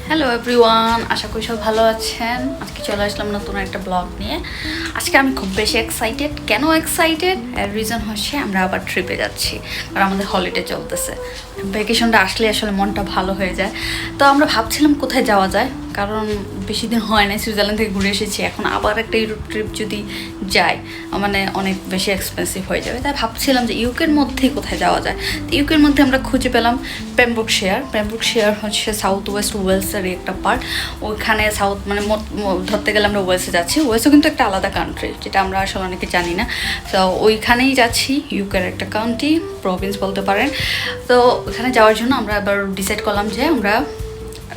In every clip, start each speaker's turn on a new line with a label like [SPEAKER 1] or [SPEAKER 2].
[SPEAKER 1] Hello everyone, আশা করি সব ভালো আছেন। আজকে চলে আসলাম নতুন একটা ব্লগ নিয়ে। আজকে আমি খুব বেশি এক্সাইটেড। কেন এক্সাইটেড? এর রিজন হচ্ছে আমরা আবার ট্রিপে যাচ্ছি, কারণ আমাদের হলিডে চলতেছে। ভ্যাকেশনটা আসলে আসলে মনটা ভালো হয়ে যায়। তো আমরা ভাবছিলাম কোথায় যাওয়া যায়, কারণ বেশি দিন হয় না সুইজারল্যান্ড থেকে ঘুরে এসেছি। এখন আবার একটা ইউরোপ ট্রিপ যদি যাই, মানে অনেক বেশি এক্সপেন্সিভ হয়ে যাবে। তাই ভাবছিলাম যে ইউকের মধ্যেই কোথায় যাওয়া যায়। তো ইউকের মধ্যে আমরা খুঁজে পেলাম পেমব্রুকশায়ার হচ্ছে সাউথ ওয়েস্ট ওয়েলসের একটা পার্ট। ওইখানে সাউথ মানে ধরতে গেলে আমরা ওয়েলসে যাচ্ছি। ওয়েলসও কিন্তু একটা আলাদা কান্ট্রি, যেটা আমরা আসলে অনেকে জানি না। তো ওইখানেই যাচ্ছি, ইউকের একটা কান্ট্রি, প্রভিন্স বলতে পারেন। তো ওইখানে যাওয়ার জন্য আমরা এবার ডিসাইড করলাম যে আমরা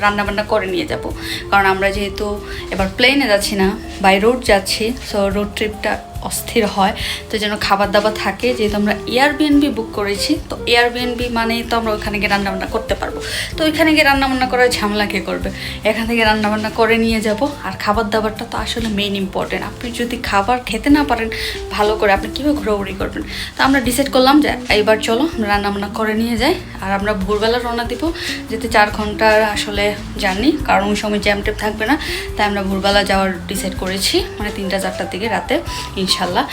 [SPEAKER 1] রান্নাবান্না করে নিয়ে যাব, কারণ আমরা যেহেতু এবার প্লেনে যাচ্ছি না, বাই রোড যাচ্ছি। সো রোড ট্রিপটা অস্থির হয়, তো যেন খাবার দাবার থাকে। যেহেতু আমরা এয়ারবিএনবি বুক করেছি, তো এয়ারবিএনবি মানেই তো আমরা ওইখানে গিয়ে রান্নাবান্না করতে পারবো। তো ওইখানে গিয়ে রান্নাবান্না করার ঝামেলা কে করবে? এখান থেকে রান্নাবান্না করে নিয়ে যাব। আর খাবার দাবারটা তো আসলে মেইন ইম্পর্টেন্ট। আপনি যদি খাবার খেতে না পারেন ভালো করে, আপনি কীভাবে ঘোরাঘুরি করবেন? তো আমরা ডিসাইড করলাম যে এইবার চলো আমরা রান্নাবান্না করে নিয়ে যাই। আর আমরা ভোরবেলা রওনা দিব, যেতে 4 ঘন্টার আসলে জার্নি, কারণ ওই সময় জ্যাম ট্যাপ থাকবে না। তাই আমরা ভোরবেলা যাওয়ার ডিসাইড করেছি, মানে 3টা-4টার দিকে রাতে ইনশাল্লাহ।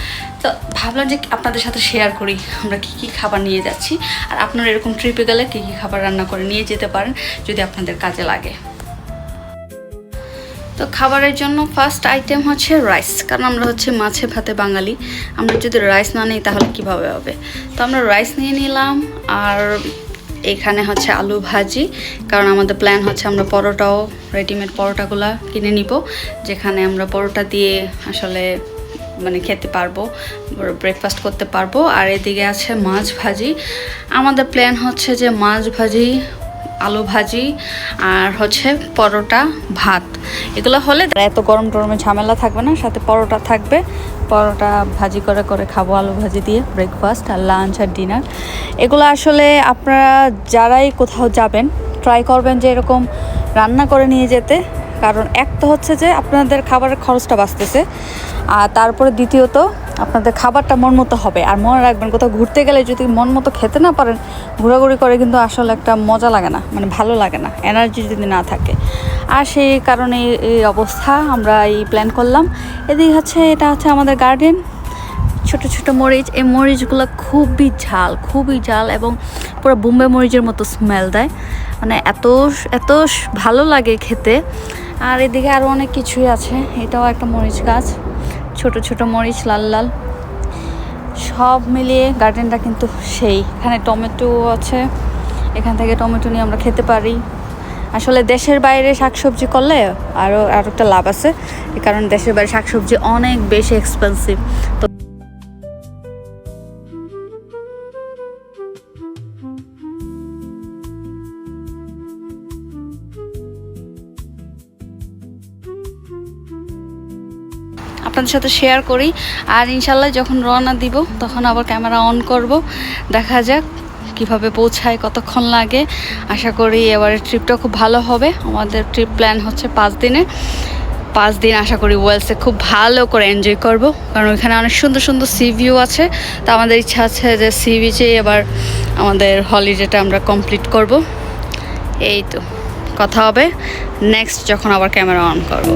[SPEAKER 1] তো ভাবলাম যে আপনাদের সাথে শেয়ার করি আমরা কী কী খাবার নিয়ে যাচ্ছি, আর আপনারা এরকম ট্রিপে গেলে কী কী খাবার রান্না করে নিয়ে যেতে পারেন যদি আপনাদের কাজে লাগে। তো খাবারের জন্য ফার্স্ট আইটেম হচ্ছে রাইস, কারণ আমরা হচ্ছে মাছে ভাতে বাঙালি। আমরা যদি রাইস না নিই তাহলে কীভাবে হবে? তো আমরা রাইস নিয়ে নিলাম। আর এখানে হচ্ছে আলু ভাজি, কারণ আমাদের প্ল্যান হচ্ছে আমরা পরোটাও, রেডিমেড পরোটাগুলো কিনে নিব, যেখানে আমরা পরোটা দিয়ে আসলে মানে খেতে পারবো, ব্রেকফাস্ট করতে পারবো। আর এদিকে আছে মাছ ভাজি। আমাদের প্ল্যান হচ্ছে যে মাছ ভাজি, আলু ভাজি আর হচ্ছে পরোটা, ভাত, এগুলো হলে এত গরম টরমে ঝামেলা থাকবে না। সাথে পরোটা থাকবে, পরোটা ভাজি করে করে খাবো আলু ভাজি দিয়ে ব্রেকফাস্ট আর লাঞ্চ আর ডিনার। এগুলো আসলে আপনারা যারাই কোথাও যাবেন ট্রাই করবেন যে এরকম রান্না করে নিয়ে যেতে, কারণ এক তো হচ্ছে যে আপনাদের খাবারের খরচটা বাঁচতেছে, আর তারপরে দ্বিতীয়ত আপনাদের খাবারটা মন মতো হবে। আর মনে রাখবেন, কোথাও ঘুরতে গেলে যদি মন মতো খেতে না পারেন, ঘোরাঘুরি করে কিন্তু আসলে একটা মজা লাগে না, মানে ভালো লাগে না, এনার্জি যদি না থাকে। আর সেই কারণে এই অবস্থা, আমরা এই প্ল্যান করলাম। এদিকে হচ্ছে এটা হচ্ছে আমাদের গার্ডেন, ছোট ছোট মরিচ। এই মরিচগুলো খুবই ঝাল এবং পুরো বোম্বে মরিচের মতো স্মেল দেয়, মানে এত এত ভালো লাগে খেতে। আর এদিকে আরও অনেক কিছুই আছে। এটাও একটা মরিচ গাছ, ছোট ছোট মরিচ লাল লাল, সব মিলিয়ে গার্ডেনটা কিন্তু সেই। এখানে টমেটো আছে, এখান থেকে টমেটো নিয়ে আমরা খেতে পারি। আসলে দেশের বাইরে শাকসবজি করলে আরও একটা লাভ আছে, কারণ দেশের বাইরে শাকসবজি অনেক বেশি এক্সপেন্সিভ। তো আপনাদের সাথে শেয়ার করি। আর ইনশাল্লাহ যখন রওনা দিব তখন আবার ক্যামেরা অন করব, দেখা যাক কিভাবে পৌঁছায়, কতক্ষণ লাগে। আশা করি এবারের ট্রিপটা খুব ভালো হবে। আমাদের ট্রিপ প্ল্যান হচ্ছে 5 দিনের। 5 দিন আশা করি ওয়েলসে খুব ভালো করে এনজয় করব, কারণ ওইখানে অনেক সুন্দর সুন্দর সি ভিউ আছে। তো আমাদের ইচ্ছা আছে যে সি বিচে এবার আমাদের হলিডেটা আমরা কমপ্লিট করব। এই তো কথা হবে নেক্সট যখন আবার ক্যামেরা অন করব।